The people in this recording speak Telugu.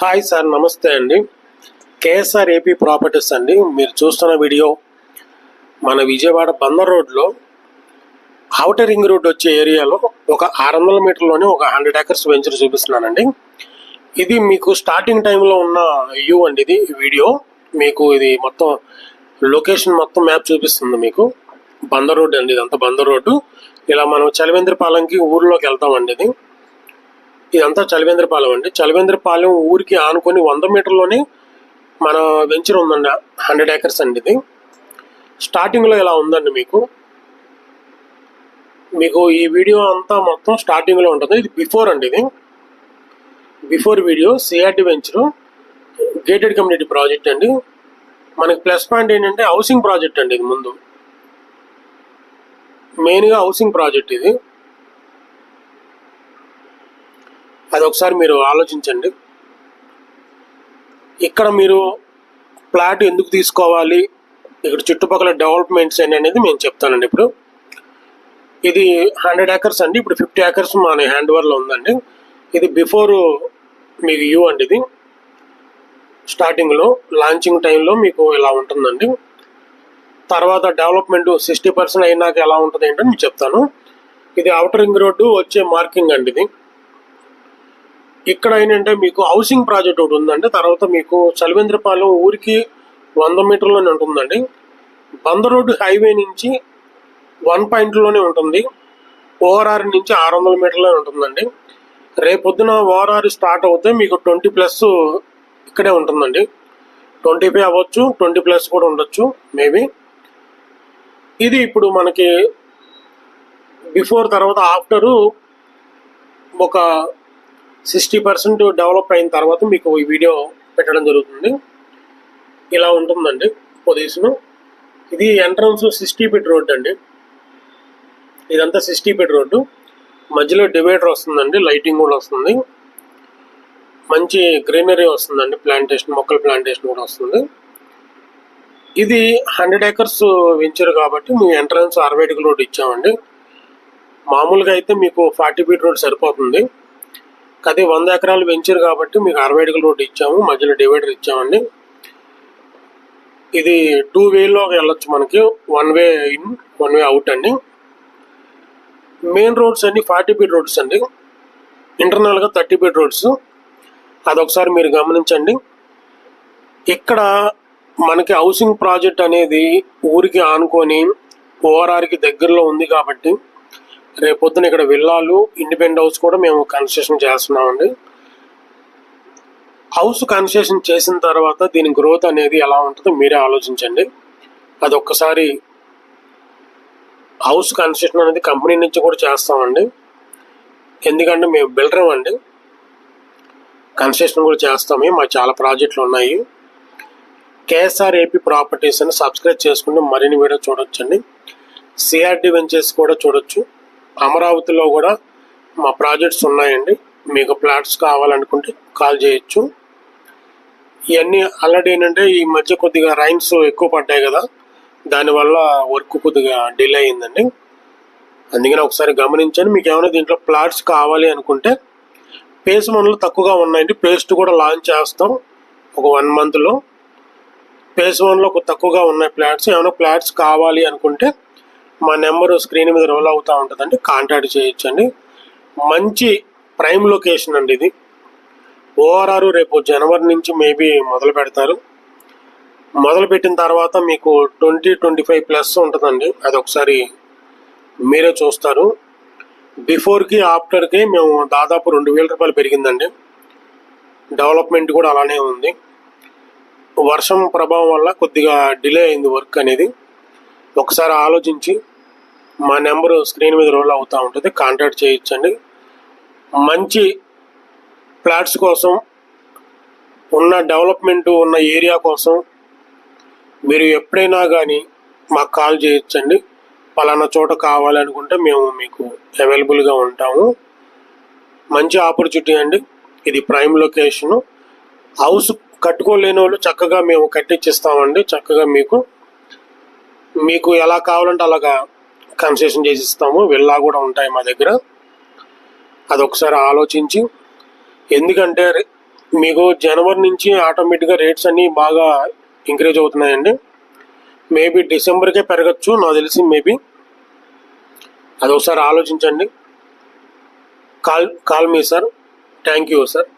హాయ్ సార్, నమస్తే అండి. కేఎస్ఆర్ ఏపీ ప్రాపర్టీస్ అండి. మీరు చూస్తున్న వీడియో మన విజయవాడ బందర్ రోడ్లో ఔటర్ రింగ్ రోడ్ వచ్చే ఏరియాలో ఒక 600 మీటర్లోనే ఒక 100 acres వెంచర్ చూపిస్తున్నానండి. ఇది మీకు స్టార్టింగ్ టైంలో ఉన్న వ్యూ అండి. ఇది వీడియో మీకు ఇది మొత్తం లొకేషన్ మొత్తం మ్యాప్ చూపిస్తుంది. మీకు బందర్ రోడ్ అండి, ఇదంతా బందర్ రోడ్డు. ఇలా మనం చలవేంద్రపాలెంకి ఊర్లోకి వెళ్తామండి. ఇదంతా చలవేంద్రపాలెం అండి. చలవేంద్రపాలెం ఊరికి ఆనుకొని 100 మీటర్లోనే మన వెంచర్ ఉందండి, 100 acres అండి. ఇది స్టార్టింగ్లో ఇలా ఉందండి. మీకు ఈ వీడియో అంతా మొత్తం స్టార్టింగ్లో ఉంటుంది. ఇది బిఫోర్ అండి. ఇది before video. CRD venture gated community project అండి. మనకి ప్లస్ పాయింట్ ఏంటంటే హౌసింగ్ ప్రాజెక్ట్ అండి. ఇది ముందు మెయిన్గా హౌసింగ్ ప్రాజెక్ట్ ఇది. అది ఒకసారి మీరు ఆలోచించండి. ఇక్కడ మీరు ప్లాట్ ఎందుకు తీసుకోవాలి, ఇక్కడ చుట్టుపక్కల డెవలప్మెంట్స్ ఏంటి అనేది మేము చెప్తానండి. ఇప్పుడు ఇది 100 acres అండి. ఇప్పుడు 50 acres మన హ్యాండ్ ఓవర్లో ఉందండి. ఇది బిఫోర్ మీకు వ్యూ అండి. ఇది స్టార్టింగ్లో లాంచింగ్ టైంలో మీకు ఇలా ఉంటుందండి. తర్వాత డెవలప్మెంట్ 60% అయినాక ఎలా ఉంటుంది ఏంటని మీకు చెప్తాను. ఇది ఔటర్ రింగ్ రోడ్డు వచ్చే మార్కింగ్ అండి. ఇది ఇక్కడ ఏంటంటే మీకు హౌసింగ్ ప్రాజెక్ట్ ఒకటి ఉందండి. తర్వాత మీకు చలవేంద్రపాలెం ఊరికి 100 మీటర్లోనే ఉంటుందండి. బందర్ రోడ్డు హైవే నుంచి 1 పాయింట్లోనే ఉంటుంది. ఓఆర్ఆర్ నుంచి 600 మీటర్లోనే ఉంటుందండి. రేపొద్దున ఓఆర్ఆర్ స్టార్ట్ అవుతే మీకు 20+ ఇక్కడే ఉంటుందండి. 25 అవ్వచ్చు, 20+ కూడా ఉండొచ్చు మేబీ. ఇది ఇప్పుడు మనకి బిఫోర్, తర్వాత ఆఫ్టరు ఒక 60% డెవలప్ అయిన తర్వాత మీకు ఈ వీడియో పెట్టడం జరుగుతుంది. ఇలా ఉంటుందండి పొజిషను. ఇది ఎంట్రన్స్ 60 feet రోడ్ అండి. ఇదంతా 60 feet రోడ్డు. మధ్యలో డివైడర్ వస్తుందండి, లైటింగ్ కూడా వస్తుంది, మంచి గ్రీనరీ వస్తుందండి, ప్లాంటేషన్, మొక్కల ప్లాంటేషన్ కూడా వస్తుంది. ఇది 100 acres వెంచర్ కాబట్టి మేము ఎంట్రన్స్ 60 అడుగుల రోడ్ ఇచ్చామండి. మామూలుగా అయితే మీకు 40 feet రోడ్ సరిపోతుంది. అదే 100 ఎకరాలు వెంచర్ కాబట్టి మీకు 60 అడుగుల రోడ్డు ఇచ్చాము, మధ్యలో డివైడర్ ఇచ్చామండి. ఇది 2 వేలో వెళ్ళొచ్చు మనకి, 1 వే ఇన్ 1 వే అవుట్ అండి. మెయిన్ రోడ్స్ అన్ని 40 feet రోడ్స్ అండి. ఇంటర్నల్గా 30 feet రోడ్స్. అదొకసారి మీరు గమనించండి. ఇక్కడ మనకి హౌసింగ్ ప్రాజెక్ట్ అనేది ఊరికి ఆనుకొని ఓఆర్ఆర్కి దగ్గరలో ఉంది కాబట్టి రేపొద్దున ఇక్కడ విల్లాలు, ఇండిపెండెంట్ హౌస్ కూడా మేము కన్స్ట్రక్షన్ చేస్తున్నామండి. హౌస్ కన్స్ట్రక్షన్ చేసిన తర్వాత దీని గ్రోత్ అనేది ఎలా ఉంటుందో మీరే ఆలోచించండి. అది ఒక్కసారి హౌస్ కన్స్ట్రక్షన్ అనేది కంపెనీ నుంచి కూడా చేస్తామండి. ఎందుకంటే మేము బిల్డర్ అండి, కన్స్ట్రక్షన్ కూడా చేస్తాము. మాకు చాలా ప్రాజెక్టులు ఉన్నాయి. కేఎస్ఆర్ ఏపీ ప్రాపర్టీస్ అని సబ్స్క్రైబ్ చేసుకుంటే మరిన్ని వీడియో చూడొచ్చండి. సిఆర్డి వెంచర్స్ కూడా చూడొచ్చు. అమరావతిలో కూడా మా ప్రాజెక్ట్స్ ఉన్నాయండి. మీకు ప్లాట్స్ కావాలనుకుంటే కాల్ చేయొచ్చు. ఇవన్నీ ఆల్రెడీ ఏంటంటే ఈ మధ్య కొద్దిగా రైన్స్ ఎక్కువ పడ్డాయి కదా, దానివల్ల వర్క్ కొద్దిగా డిలే అయిందండి. అందుకని ఒకసారి గమనించండి. మీకు ఏమైనా దీంట్లో ప్లాట్స్ కావాలి అనుకుంటే ఫేజ్ 1లో తక్కువగా ఉన్నాయండి. ఫేజ్ 2 కూడా లాంచ్ చేస్తాం ఒక 1 monthలో. ఫేజ్ 1లో తక్కువగా ఉన్నాయి ప్లాట్స్. ఏమైనా ప్లాట్స్ కావాలి అనుకుంటే మా నెంబరు స్క్రీన్ మీద రోల్ అవుతూ ఉంటుందండి, కాంటాక్ట్ చేయొచ్చండి. మంచి ప్రైమ్ లొకేషన్ అండి. ఇది ఓఆర్ఆర్ రేపు జనవరి నుంచి మేబీ మొదలు పెడతారు. మొదలు పెట్టిన తర్వాత మీకు 20-25+ ఉంటుందండి. అది ఒకసారి మీరే చూస్తారు. బిఫోర్కి ఆఫ్టర్కి మేము దాదాపు 2,000 రూపాయలు పెరిగిందండి. డెవలప్మెంట్ కూడా అలానే ఉంది. వర్షం ప్రభావం వల్ల కొద్దిగా డిలే అయింది వర్క్ అనేది. ఒకసారి ఆలోచించి మా నెంబరు స్క్రీన్ మీద రోల్ అవుతూ ఉంటుంది, కాంటాక్ట్ చేయొచ్చండి. మంచి ఫ్లాట్స్ కోసం, ఉన్న డెవలప్మెంట్ ఉన్న ఏరియా కోసం మీరు ఎప్పుడైనా కానీ మాకు కాల్ చేయొచ్చండి. పలానా చోట కావాలనుకుంటే మేము మీకు అవైలబుల్గా ఉంటాము. మంచి ఆపర్చునిటీ అండి. ఇది ప్రైమ్ లొకేషను. హౌస్ కట్టుకోలేని వాళ్ళు చక్కగా మేము కట్టించిస్తామండి. చక్కగా మీకు ఎలా కావాలంటే అలాగా కన్సెషన్ చేసి ఇస్తాము. విల్లా కూడా ఉంటాయి మా దగ్గర. అదొకసారి ఆలోచించి, ఎందుకంటే మీకు జనవరి నుంచి ఆటోమేటిక్గా రేట్స్ అన్నీ బాగా ఇంక్రీజ్ అవుతున్నాయండి. మేబీ డిసెంబర్కే పెరగచ్చు నాకు తెలిసి. మేబీ అది ఒకసారి ఆలోచించండి. Call me sir. Thank you sir.